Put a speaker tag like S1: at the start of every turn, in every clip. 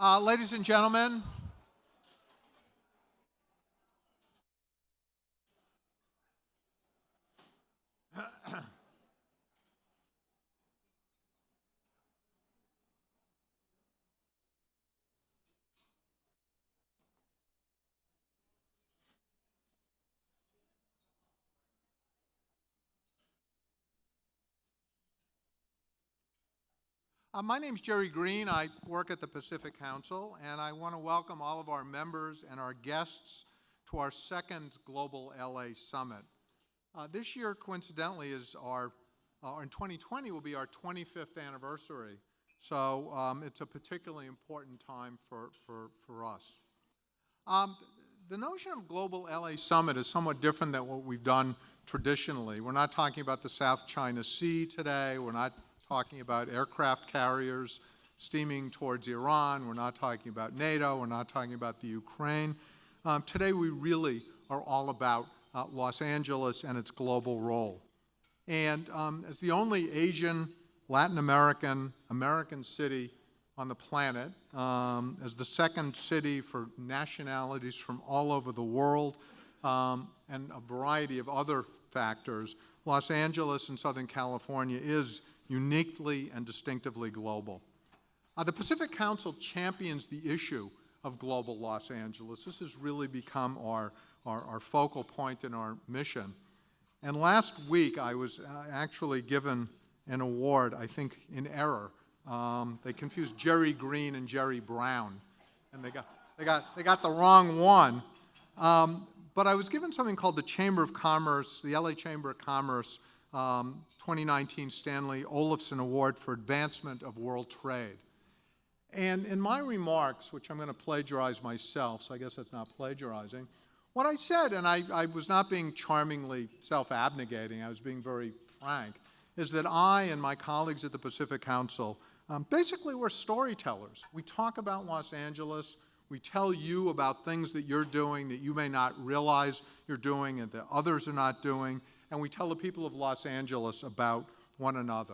S1: Ladies and gentlemen, my name's Jerry Green. I work at the Pacific Council, and I want to welcome all of our members and our guests to our second Global LA Summit. This year, coincidentally, is in 2020 will be our 25th anniversary. So it's a particularly important time for us. The notion of Global LA Summit is somewhat different than what we've done traditionally. We're not talking about the South China Sea today. We're not talking about aircraft carriers steaming towards Iran. We're not talking about NATO. We're not talking about the Ukraine. Today we really are all about Los Angeles and its global role. And as the only Asian, Latin American city on the planet, as the second city for nationalities from all over the world, and a variety of other factors, Los Angeles and Southern California is uniquely and distinctively global. The Pacific Council champions the issue of global Los Angeles. This has really become our focal point in our mission. And last week I was actually given an award, I think in error. They confused Jerry Green and Jerry Brown, and they got the wrong one. But I was given something called the Chamber of Commerce, the LA Chamber of Commerce 2019 Stanley Olafson Award for Advancement of World Trade. And in my remarks, which I'm going to plagiarize myself, so I guess that's not plagiarizing, what I said, and I was not being charmingly self-abnegating, I was being very frank, is that I and my colleagues at the Pacific Council, basically we're storytellers. We talk about Los Angeles. We tell you about things that you're doing that you may not realize you're doing and that others are not doing. And we tell the people of Los Angeles about one another.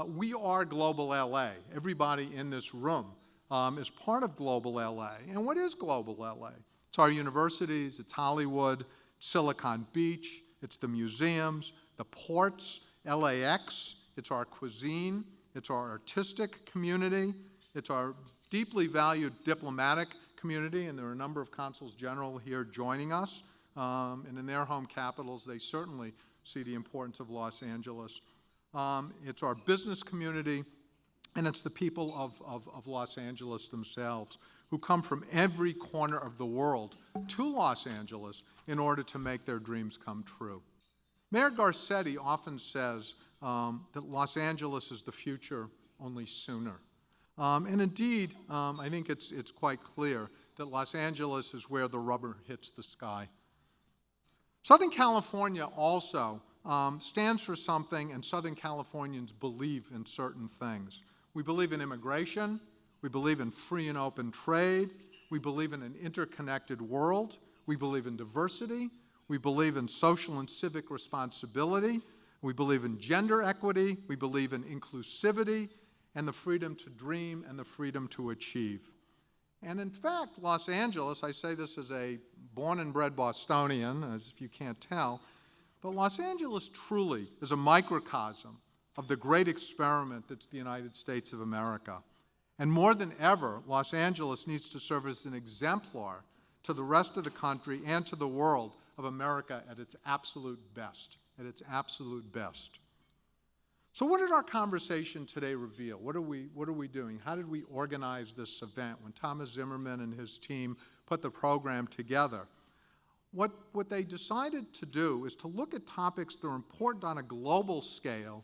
S1: We are Global LA. Everybody in this room is part of Global LA. And what is Global LA? It's our universities, it's Hollywood, Silicon Beach, it's the museums, the ports, LAX, it's our cuisine, it's our artistic community, it's our deeply valued diplomatic community, and there are a number of consuls general here joining us. And in their home capitals, they certainly see the importance of Los Angeles. It's our business community, and it's the people of Los Angeles themselves who come from every corner of the world to Los Angeles in order to make their dreams come true. Mayor Garcetti often says that Los Angeles is the future, only sooner. And indeed, I think it's quite clear that Los Angeles is where the rubber hits the sky. Southern California also stands for something, and Southern Californians believe in certain things. We believe in immigration. We believe in free and open trade. We believe in an interconnected world. We believe in diversity. We believe in social and civic responsibility. We believe in gender equity. We believe in inclusivity and the freedom to dream and the freedom to achieve. And in fact, Los Angeles, I say this as a born and bred Bostonian, as if you can't tell, but Los Angeles truly is a microcosm of the great experiment that's the United States of America. And more than ever, Los Angeles needs to serve as an exemplar to the rest of the country and to the world of America at its absolute best, at its absolute best. So what did our conversation today reveal? What are we doing? How did we organize this event when Thomas Zimmerman and his team put the program together? What they decided to do is to look at topics that are important on a global scale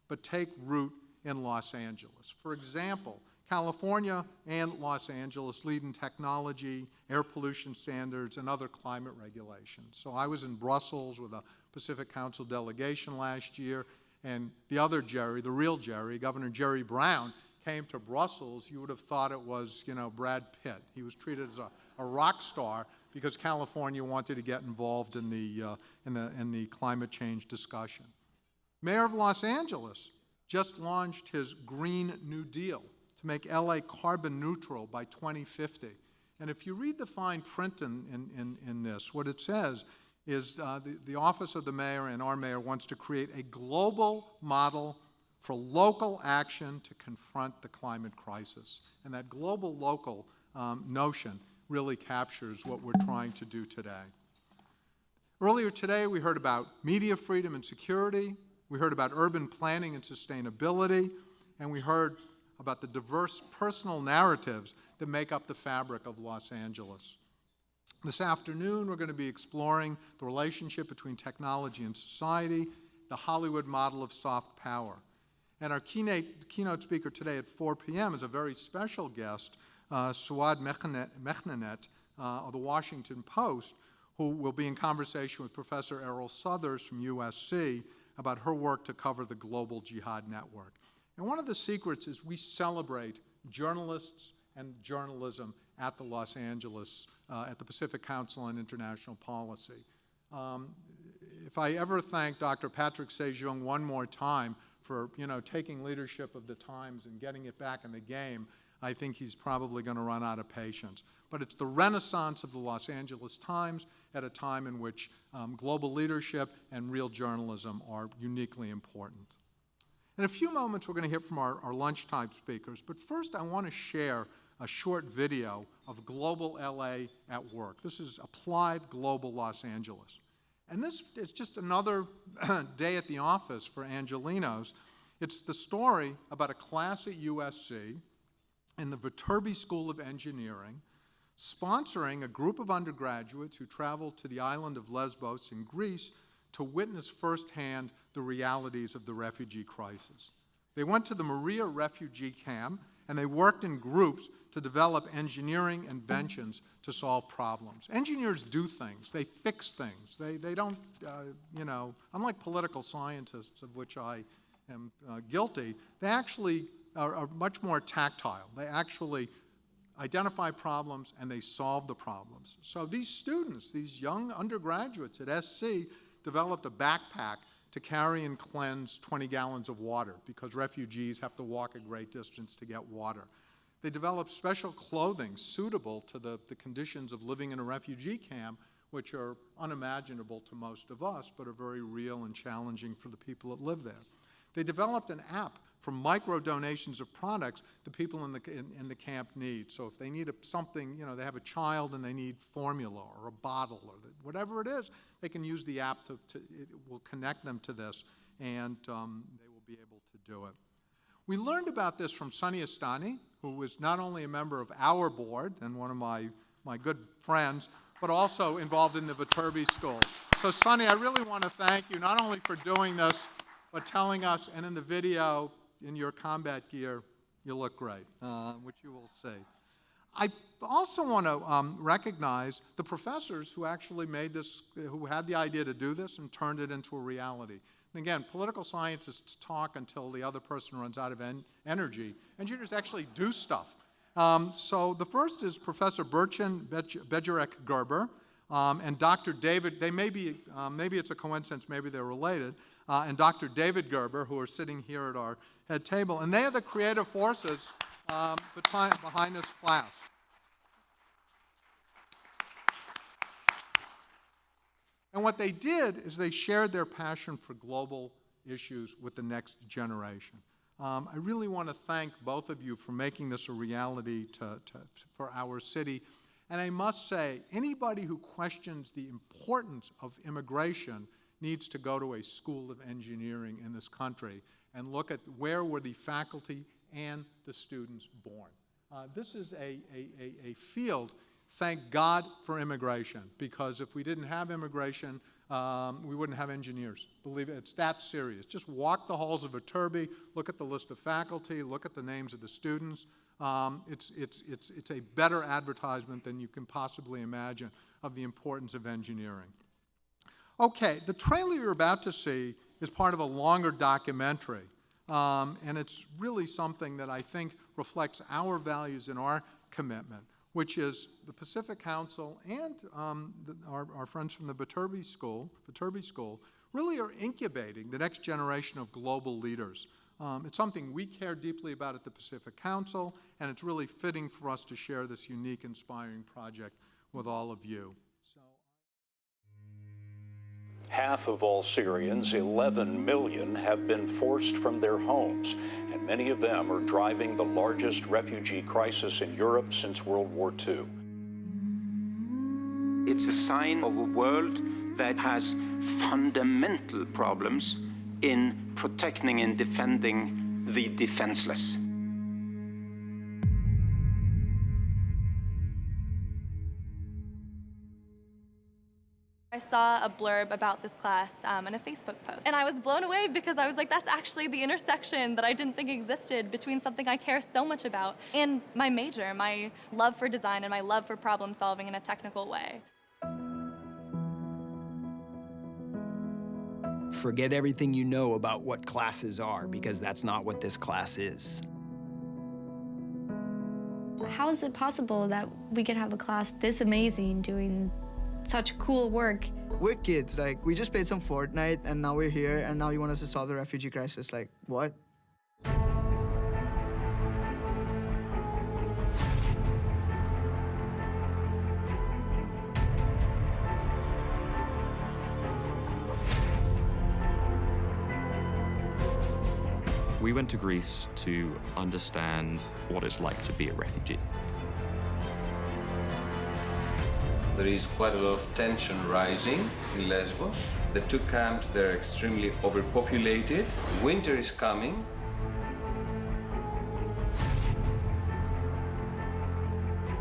S1: but take root in Los Angeles. For example, California and Los Angeles lead in technology, air pollution standards, and other climate regulations. So I was in Brussels with a Pacific Council delegation last year, and the other Jerry, the real Jerry, Governor Jerry Brown, came to Brussels. You would have thought it was, Brad Pitt. He was treated as a rock star because California wanted to get involved in the climate change discussion. Mayor of Los Angeles just launched his Green New Deal to to make LA carbon neutral by 2050. And if you read the fine print in this, what it says is the Office of the Mayor and our mayor wants to create a global model for local action to confront the climate crisis. And that global-local notion really captures what we're trying to do today. Earlier today, we heard about media freedom and security. We heard about urban planning and sustainability. And we heard about the diverse personal narratives that make up the fabric of Los Angeles. This afternoon, we're going to be exploring the relationship between technology and society, the Hollywood model of soft power. And our keynote speaker today at 4 p.m. is a very special guest, Suad Mechnanet of the Washington Post, who will be in conversation with Professor Errol Southers from USC about her work to cover the global jihad network. And one of the secrets is we celebrate journalists and journalism at the Los Angeles, at the Pacific Council on International Policy. If I ever thank Dr. Patrick Sejong one more time for taking leadership of the Times and getting it back in the game, I think he's probably going to run out of patience. But it's the renaissance of the Los Angeles Times at a time in which global leadership and real journalism are uniquely important. In a few moments, we're going to hear from our lunchtime speakers, but first I want to share a short video of Global LA at work. This is Applied Global Los Angeles. And this is just another day at the office for Angelenos. It's the story about a class at USC in the Viterbi School of Engineering sponsoring a group of undergraduates who traveled to the island of Lesbos in Greece to witness firsthand the realities of the refugee crisis. They went to the Moria refugee camp and they worked in groups to develop engineering inventions to solve problems. Engineers do things, they fix things. They don't, unlike political scientists, of which I am guilty, they actually are much more tactile. They actually identify problems and they solve the problems. So these students, these young undergraduates at SC, developed a backpack to carry and cleanse 20 gallons of water because refugees have to walk a great distance to get water. They developed special clothing suitable to the conditions of living in a refugee camp, which are unimaginable to most of us, but are very real and challenging for the people that live there. They developed an app for micro-donations of products the people in the camp need. So if they need something, they have a child and they need formula or a bottle or whatever it is, they can use the app it will connect them to this, and they will be able to do it. We learned about this from Sunny Astani, who was not only a member of our board and one of my good friends, but also involved in the Viterbi School. So Sunny, I really want to thank you not only for doing this, but telling us, and in the video, in your combat gear, you look great, which you will see. I also want to recognize the professors who actually made this, who had the idea to do this and turned it into a reality. And again, political scientists talk until the other person runs out of energy. Engineers actually do stuff. So the first is Professor Berchan Bejerek-Gerber and Dr. David, maybe it's a coincidence, maybe they're related, and Dr. David Gerber, who are sitting here at our head table, and they are the creative forces behind this class. And what they did is they shared their passion for global issues with the next generation. I really want to thank both of you for making this a reality for our city. And I must say, anybody who questions the importance of immigration needs to go to a school of engineering in this country and look at where were the faculty and the students born. This is a field, thank God for immigration, because if we didn't have immigration, we wouldn't have engineers. Believe it, it's that serious. Just walk the halls of Viterbi, look at the list of faculty, look at the names of the students. It's a better advertisement than you can possibly imagine of the importance of engineering. Okay, the trailer you're about to see is part of a longer documentary, and it's really something that I think reflects our values and our commitment, which is the Pacific Council and our friends from the Viterbi School really are incubating the next generation of global leaders. It's something we care deeply about at the Pacific Council, and it's really fitting for us to share this unique, inspiring project with all of you.
S2: Half of all Syrians, 11 million, have been forced from their homes, and many of them are driving the largest refugee crisis in Europe since World War II.
S3: It's a sign of a world that has fundamental problems in protecting and defending the defenseless.
S4: I saw a blurb about this class in a Facebook post, and I was blown away because I was like, that's actually the intersection that I didn't think existed between something I care so much about and my major, my love for design and my love for problem solving in a technical way.
S5: Forget everything you know about what classes are, because that's not what this class is.
S6: How is it possible that we could have a class this amazing doing such cool work?
S7: We're kids, like, we just played some Fortnite and now we're here and now you want us to solve the refugee crisis. Like, what?
S8: We went to Greece to understand what it's like to be a refugee.
S9: There is quite a lot of tension rising in Lesbos. The two camps, they're extremely overpopulated. Winter is coming.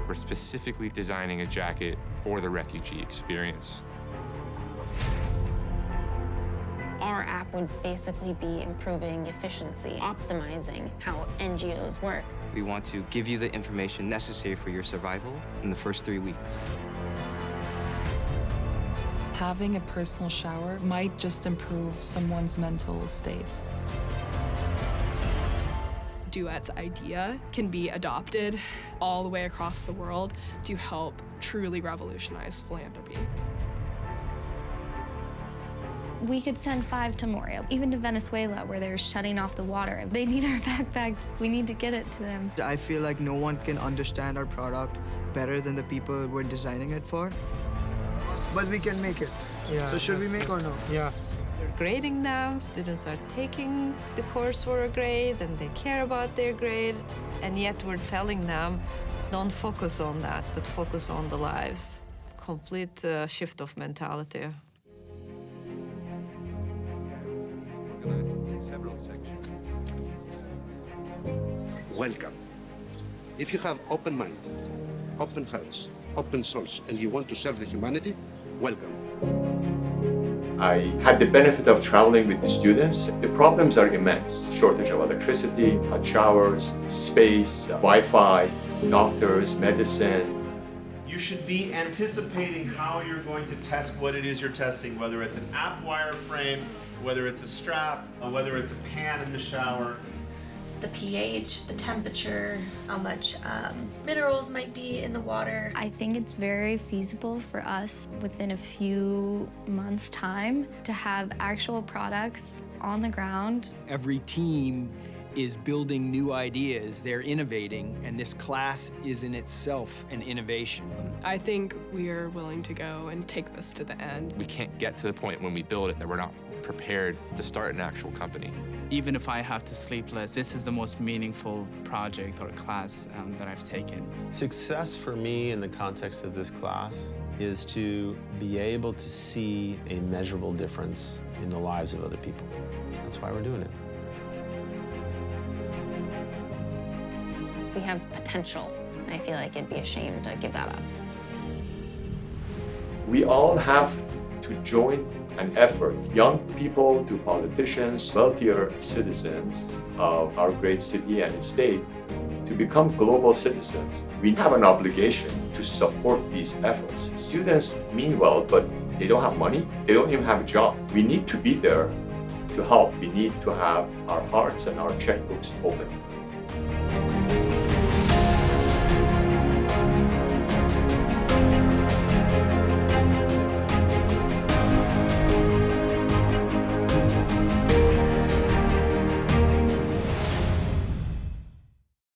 S10: We're specifically designing a jacket for the refugee experience.
S11: Our app would basically be improving efficiency, optimizing how NGOs work.
S12: We want to give you the information necessary for your survival in the first 3 weeks.
S13: Having a personal shower might just improve someone's mental state.
S14: Duet's idea can be adopted all the way across the world to help truly revolutionize philanthropy.
S6: We could send 5 to Moria, even to Venezuela, where they're shutting off the water. They need our backpacks. We need to get it to them.
S7: I feel like no one can understand our product better than the people we're designing it for. But we can make it. Yeah, so should we make or no?
S13: Yeah.
S15: We're grading them. Students are taking the course for a grade and they care about their grade. And yet we're telling them, don't focus on that, but focus on the lives. Complete shift of mentality.
S16: Welcome. If you have open mind, open hearts, open souls, and you want to serve the humanity, welcome.
S17: I had the benefit of traveling with the students. The problems are immense. Shortage of electricity, hot showers, space, Wi-Fi, doctors, medicine.
S18: You should be anticipating how you're going to test what it is you're testing, whether it's an app wireframe, whether it's a strap, whether it's a pan in the shower.
S19: The pH, the temperature, how much minerals might be in the water.
S6: I think it's very feasible for us within a few months' time to have actual products on the ground.
S5: Every team is building new ideas, they're innovating, and this class is in itself an innovation.
S14: I think we are willing to go and take this to the end.
S10: We can't get to the point when we build it that we're not prepared to start an actual company.
S20: Even if I have to sleep less, this is the most meaningful project or class that I've taken.
S6: Success for me in the context of this class is to be able to see a measurable difference in the lives of other people. That's why we're doing it.
S11: We have potential. I feel like it'd be a shame to give that up.
S17: We all have to join an effort, young people to politicians, wealthier citizens of our great city and state, to become global citizens. We have an obligation to support these efforts. Students mean well, but they don't have money. They don't even have a job. We need to be there to help. We need to have our hearts and our checkbooks open.